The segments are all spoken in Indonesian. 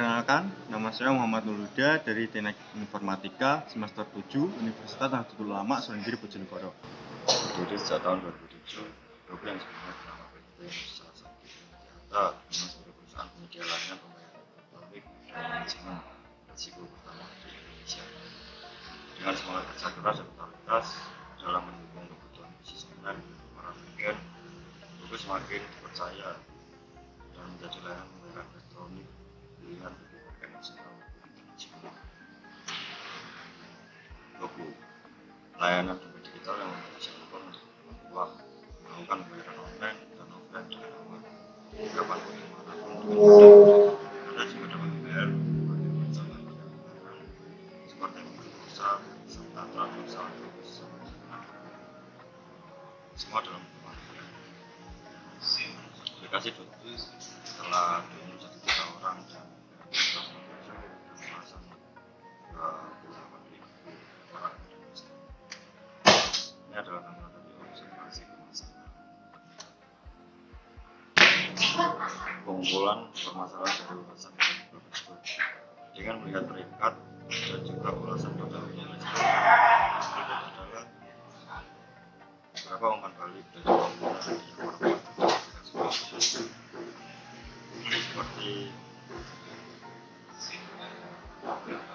Perkenalkan, nama saya Muhammad Nurhuda dari Teknik Informatika semester 7 Universitas Nahdlatul Ulama Sunan Bojonegoro. Berdiri sejak tahun 2007, Doku yang sebelumnya bernama PT salah satu ternyata dengan sebuah perusahaan penyedia layanan pembayaran elektronik dan manajemen risiko pertama di Indonesia. Dengan semangat kerja keras dan totalitas dalam mendukung kebutuhan bisnis online para bagian, Doku semakin dipercaya dan menjadi layanan pembayaran elektronik pilihan bagi warga nasional manajemen. Doku, layanan dompet digital yang membantu siapapun untuk uang, melakukan pembayaran online dan offline dengan aman, kapanpun dimanapun dengan mudah. Anda juga dapat membayar berbagai macam layanan seperti membeli pulsa, serta transfer saldo bersama dengan semua dalam kemampuan. Aplikasi Doku telah diunduh 1 juta orang dan kemasan beberapa ribu orang Indonesia. Ini adalah gambaran dari observasi permasalahan. Pengumpulan permasalahan dari ulasan tersebut dengan melihat peringkat dan juga ulasan total Indonesia. Berikut adalah beberapa umpan balik dari pengguna yang bermanfaat seperti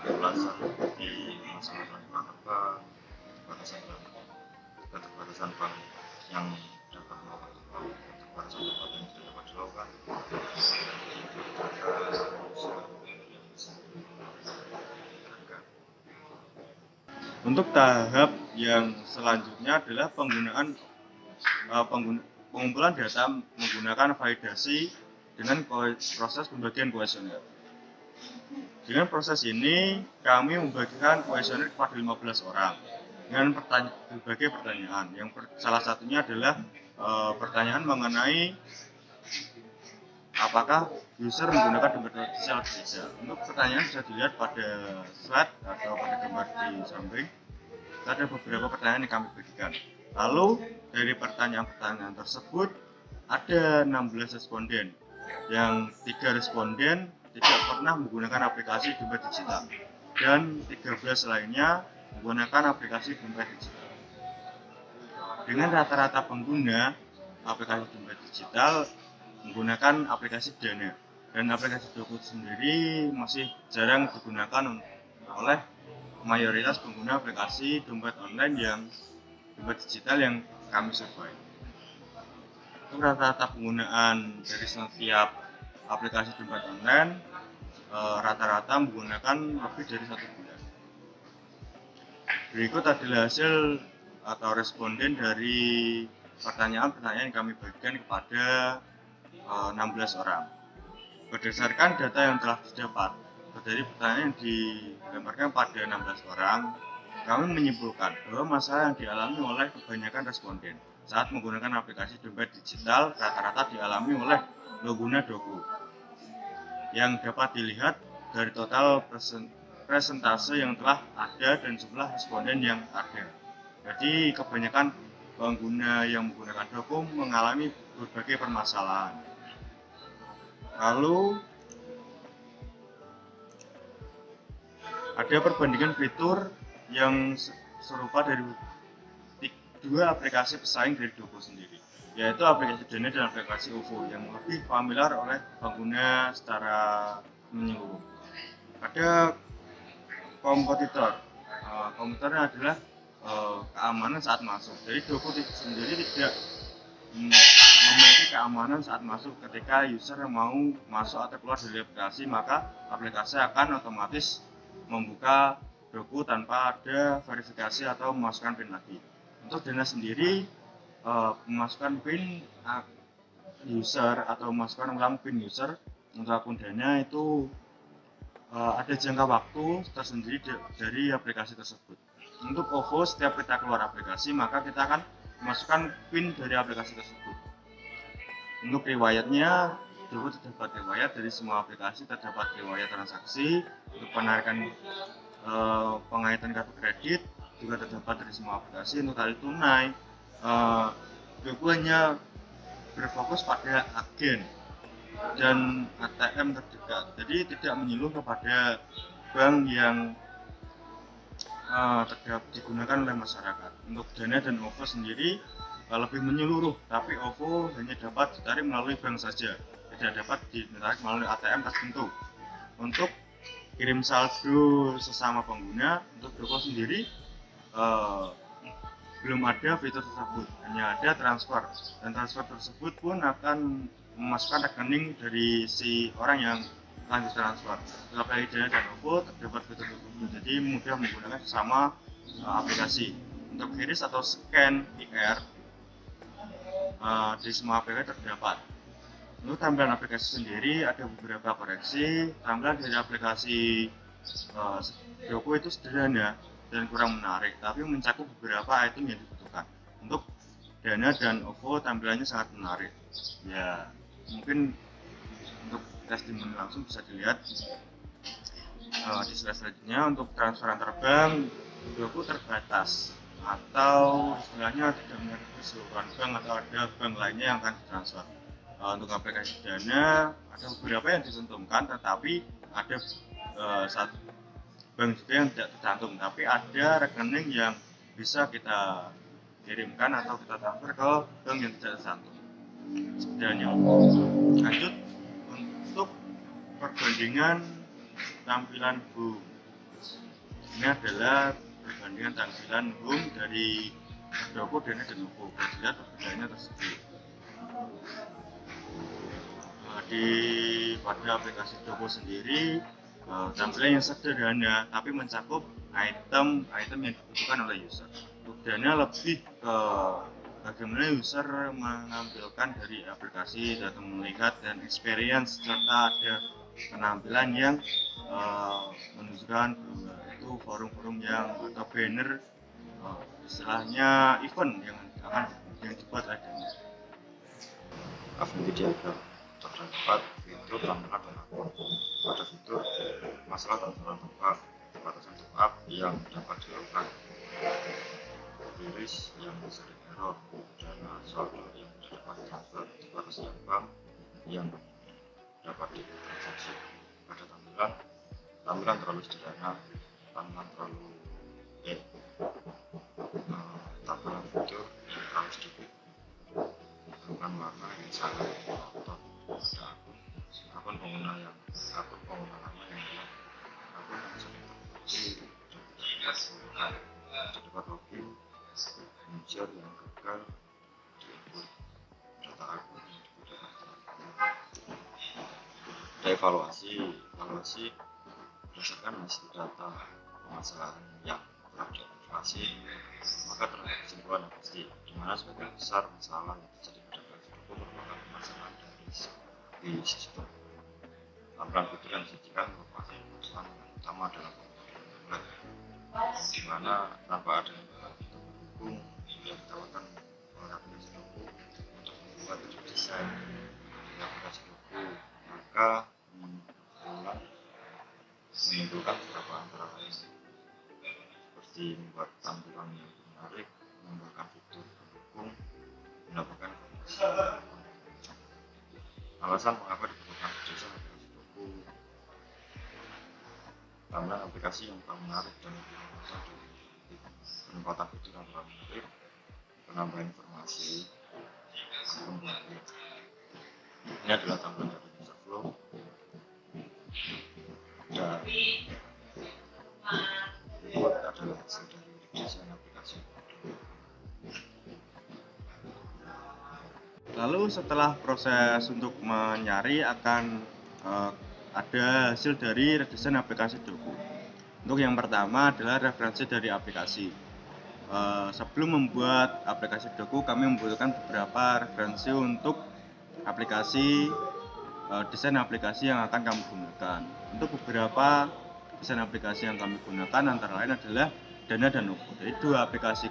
ulasan di masalah transfer harga, keterbatasan bank yang dapat melakukan uang, keterbatasan tempat yang tidak dapat dilakukan, Untuk tahap yang selanjutnya adalah pengumpulan data menggunakan validasi dengan proses pembagian kuesioner. Dengan proses ini, kami membagikan kuesioner kepada 15 orang dengan berbagai pertanyaan. Salah satunya adalah pertanyaan mengenai apakah user menggunakan dompet digital atau tidak. Untuk pertanyaan bisa dilihat pada slide atau pada gambar di samping. Ada beberapa pertanyaan yang kami berikan. Lalu dari pertanyaan-pertanyaan tersebut ada 16 responden, yang 3 responden tidak pernah menggunakan aplikasi dompet digital dan 13 lainnya menggunakan aplikasi dompet digital. Dengan rata-rata pengguna aplikasi dompet digital menggunakan aplikasi Dana, dan aplikasi Doku sendiri masih jarang digunakan oleh mayoritas pengguna aplikasi dompet online yang dompet digital yang kami survei. Untuk rata-rata penggunaan dari setiap aplikasi dompet online rata-rata menggunakan lebih dari 1 bulan. Berikut adalah hasil atau responden dari pertanyaan-pertanyaan yang kami bagikan kepada 16 orang. Berdasarkan data yang telah didapat dari pertanyaan yang dilemparkan pada 16 orang, kami menyimpulkan bahwa masalah yang dialami oleh kebanyakan responden saat menggunakan aplikasi dompet digital rata-rata dialami oleh pengguna Doku, yang dapat dilihat dari total presentase yang telah ada dan jumlah responden yang ada. Jadi kebanyakan pengguna yang menggunakan Doku mengalami berbagai permasalahan. Lalu ada perbandingan fitur yang serupa dari 2 aplikasi pesaing dari Doku sendiri, yaitu aplikasi Dana dan aplikasi OVO yang lebih familiar oleh pengguna secara menyeluruh. Ada kompetitor. Kompetitornya adalah keamanan saat masuk. Jadi Doku sendiri tidak memiliki keamanan saat masuk. Ketika user mau masuk atau keluar dari aplikasi, maka aplikasi akan otomatis membuka Doku tanpa ada verifikasi atau memasukkan PIN lagi. Untuk Dana sendiri, memasukkan PIN user atau memasukkan ulang PIN user untuk akun Dana itu ada jangka waktu tersendiri dari aplikasi tersebut. Untuk OVO, setiap kita keluar aplikasi maka kita akan memasukkan PIN dari aplikasi tersebut. Untuk riwayatnya, Doku terdapat riwayat dari semua aplikasi, terdapat riwayat transaksi. Untuk penarikan pengaitan kartu kredit juga terdapat dari semua aplikasi. Untuk tarik tunai, Doku hanya berfokus pada agen dan ATM terdekat. Jadi tidak menyeluruh kepada bank yang digunakan oleh masyarakat. Untuk Dana dan OVO sendiri lebih menyeluruh, tapi OVO hanya dapat ditarik melalui bank saja, tidak dapat ditarik melalui ATM tertentu. Untuk kirim saldo sesama pengguna, untuk Doko sendiri belum ada fitur tersebut, hanya ada transfer, dan transfer tersebut pun akan memasukkan rekening dari si orang yang akan ditransfer. API Dana dan OVO terdapat fitur tersebut, jadi mudah menggunakan sesama aplikasi. Untuk QRIS atau scan QR di semua aplikasi terdapat. Untuk tampilan aplikasi sendiri ada beberapa koreksi. Tampilan dari aplikasi Doko itu sederhana dan kurang menarik, tapi mencakup beberapa item yang dibutuhkan. Untuk Dana dan OVO tampilannya sangat menarik. Ya, mungkin untuk testimoni langsung bisa dilihat di slide selanjutnya. Untuk transfer antar bank, Doko terbatas atau istilahnya tidak mengerti keseluruhan bank atau ada bank lainnya yang akan ditransfer. Untuk aplikasi Dana ada beberapa yang dicantumkan, tetapi ada satu bank juga yang tidak tercantum, tapi ada rekening yang bisa kita kirimkan atau kita transfer ke bank yang tidak tercantum. Dan yang lanjut untuk perbandingan tampilan home. Ini adalah perbandingan tampilan home dari Doko, Dana, dan OVO. Lihat perbedaannya tersebut. Pada aplikasi Doko sendiri tampilan yang sederhana tapi mencakup item yang dibutuhkan oleh user. Untuk Dana lebih ke bagaimana user menampilkan dari aplikasi, data melihat dan experience, serta ada penampilan yang menunjukkan itu forum-forum yang atau banner istilahnya event yang akan dibuat oleh Dana. Affinity diagram terdapat fitur tampilan dan akun. Pada fitur masalah transferan top-up, batasan top-up yang dapat dilakukan, QRIS yang sering error, Dana saldo yang tidak dapat transfer, batasan bank yang dapat ditransaksi. Pada tampilan terlalu sederhana, tampilan terlalu tampilan fitur yang terlalu sedikit, bukan warna yang sangat monoton. Pada akun pengguna lama yang hilang, akun yang sering terkunci dan tidak dapat login, user yang gagal diinput, data akun yang digunakan ada evaluasi berdasarkan hasil data permasalahan yang telah diidentifikasi, maka terdapat kesimpulan yang pasti, di mana sebagian besar masalah yang terjadi pada aplikasi Doko merupakan permasalahan di sistem. Tampilan fitur yang disajikan merupakan kebutuhan utama dalam penggunaan, di mana tanpa ada fitur pendukung yang ditawarkan oleh aplikasi Doko untuk membuat desain di aplikasi Doko, maka menimbulkan beberapa antara lain seperti membuat tampilan yang menarik, menambahkan fitur pendukung, mendapatkan informasi. Alasan mengapa diperlukan desain aplikasi Doko: tampilan aplikasi yang kurang menarik dan penempatan fitur yang kurang menarik, penambahan informasi, akun konflik. Ini adalah tampilan dari user flow dan report adalah hasil dari desain aplikasi. Lalu setelah proses untuk mencari akan ada hasil dari redesign aplikasi Doko. Untuk yang pertama adalah referensi dari aplikasi. Sebelum membuat aplikasi Doko, kami membutuhkan beberapa referensi untuk aplikasi, desain aplikasi yang akan kami gunakan. Untuk beberapa desain aplikasi yang kami gunakan antara lain adalah Dana dan OVO. Jadi dua aplikasi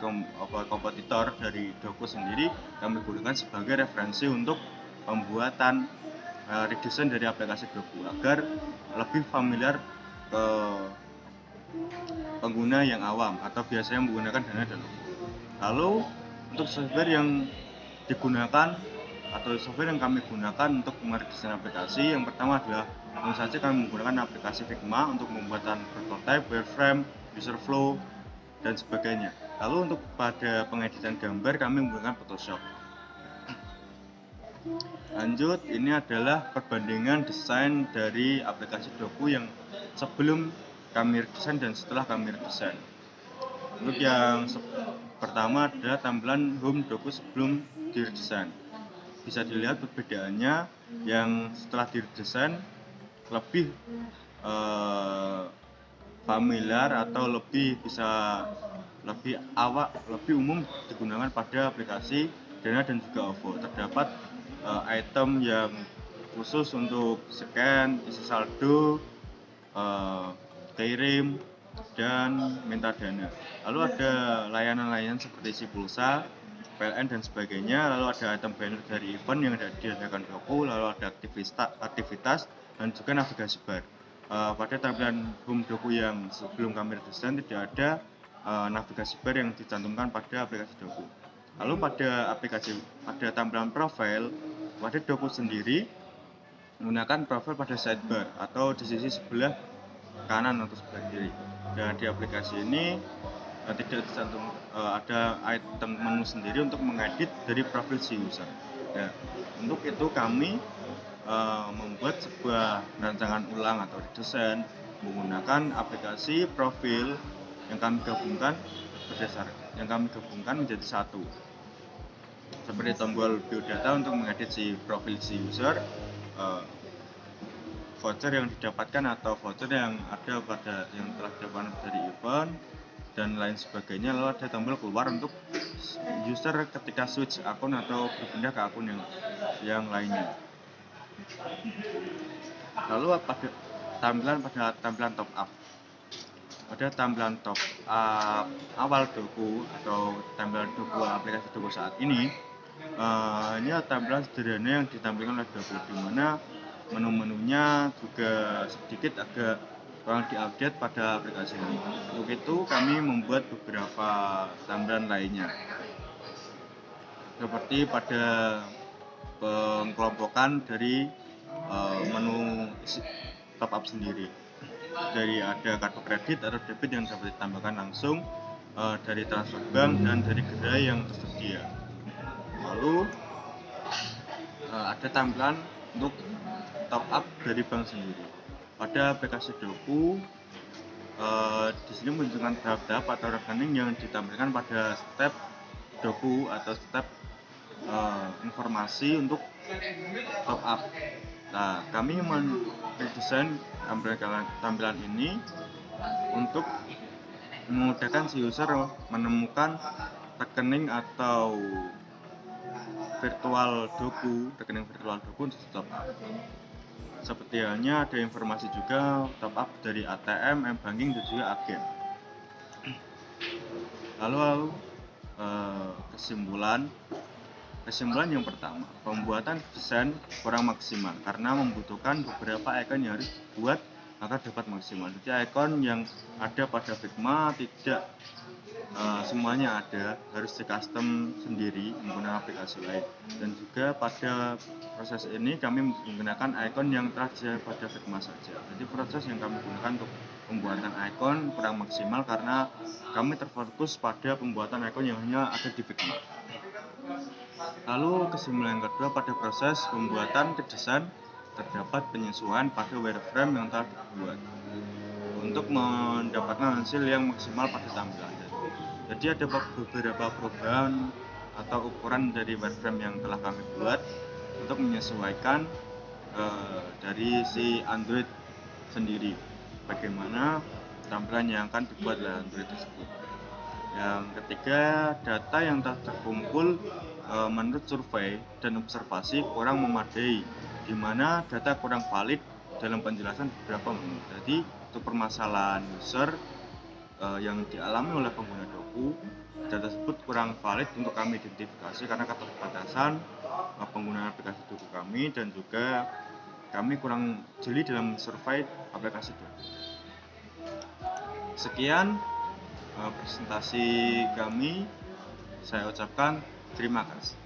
kompetitor dari Doko sendiri kami gunakan sebagai referensi untuk pembuatan redesign dari aplikasi Doko agar lebih familiar ke pengguna yang awam atau biasanya menggunakan Dana dan OVO. Lalu untuk software yang digunakan atau software yang kami gunakan untuk meredesain aplikasi. Yang pertama adalah tentu saja kami menggunakan aplikasi Figma untuk pembuatan prototype, wireframe, user flow, dan sebagainya. Lalu untuk pada pengeditan gambar kami menggunakan Photoshop. Lanjut, ini adalah perbandingan desain dari aplikasi Doku yang sebelum kami redesain dan setelah kami redesain. Untuk yang pertama adalah tampilan home Doku sebelum diredesain. Bisa dilihat perbedaannya, yang setelah diredesain lebih familiar atau lebih lebih umum digunakan pada aplikasi Dana dan juga OVO. Terdapat item yang khusus untuk scan, isi saldo, kirim, dan minta dana. Lalu ada layanan-layanan seperti isi pulsa, PLN, dan sebagainya. Lalu ada item banner dari event yang diadakan Doku, lalu ada aktivitas dan juga navigasi bar. Pada tampilan home Doku yang sebelum kami redesain tidak ada navigasi bar yang dicantumkan pada aplikasi Doku. Lalu pada tampilan profil pada Doku sendiri menggunakan profil pada sidebar atau di sisi sebelah kanan atau sebelah kiri. Dan di aplikasi ini tidak tercantum ada item menu sendiri untuk mengedit dari profil si user. Ya, untuk itu kami membuat sebuah rancangan ulang atau redesign menggunakan aplikasi profil yang kami gabungkan menjadi satu. Seperti tombol biodata untuk mengedit si profil si user, voucher yang didapatkan atau voucher yang ada yang telah didapatkan dari event dan lain sebagainya. Lalu ada tombol keluar untuk user ketika switch akun atau berpindah ke akun yang lainnya. Lalu pada tampilan top up. Pada tampilan top up awal Doku atau tampilan Doku aplikasi Doku saat ini, ini tampilan sederhana yang ditampilkan oleh Doku, di mana menu-menunya juga sedikit agak kurang diupdate pada aplikasi ini. Untuk itu kami membuat beberapa tampilan lainnya, seperti pada pengkelompokan dari menu top up sendiri. Dari ada kartu kredit atau debit yang dapat ditambahkan langsung dari transfer bank dan dari gerai yang tersedia. Lalu ada tampilan untuk top up dari bank sendiri. Pada aplikasi Doku di sini menunjukkan tahap-tahap atau rekening yang ditampilkan pada step Doku atau step informasi untuk top up. Nah, kami mendesain tampilan ini untuk memudahkan si user menemukan rekening atau rekening virtual Doku untuk top up. Seperti halnya ada informasi juga top up dari ATM, M-Banking, dan juga agen. Lalu kesimpulan yang pertama, pembuatan desain kurang maksimal karena membutuhkan beberapa icon yang harus dibuat agar dapat maksimal. Jadi icon yang ada pada Figma tidak semuanya ada, harus di custom sendiri menggunakan aplikasi lain. Dan juga pada proses ini kami menggunakan icon yang telah ada pada Figma saja. Jadi proses yang kami gunakan untuk pembuatan icon kurang maksimal karena kami terfokus pada pembuatan icon yang hanya ada di Figma. Lalu kesimpulan yang kedua, pada proses pembuatan desain terdapat penyesuaian pada wireframe yang telah dibuat untuk mendapatkan hasil yang maksimal pada tampilan. Jadi ada beberapa perubahan atau ukuran dari wireframe yang telah kami buat untuk menyesuaikan dari si Android sendiri, bagaimana tampilan yang akan dibuat oleh Android tersebut. Yang ketiga, data yang telah terkumpul menurut survei dan observasi kurang memadai, di mana data kurang valid dalam penjelasan beberapa menu. Jadi untuk permasalahan user yang dialami oleh pengguna Doku, data tersebut kurang valid untuk kami identifikasi karena keterbatasan penggunaan aplikasi Doku kami, dan juga kami kurang jeli dalam survei aplikasi Doku. Sekian presentasi kami, saya ucapkan terima kasih.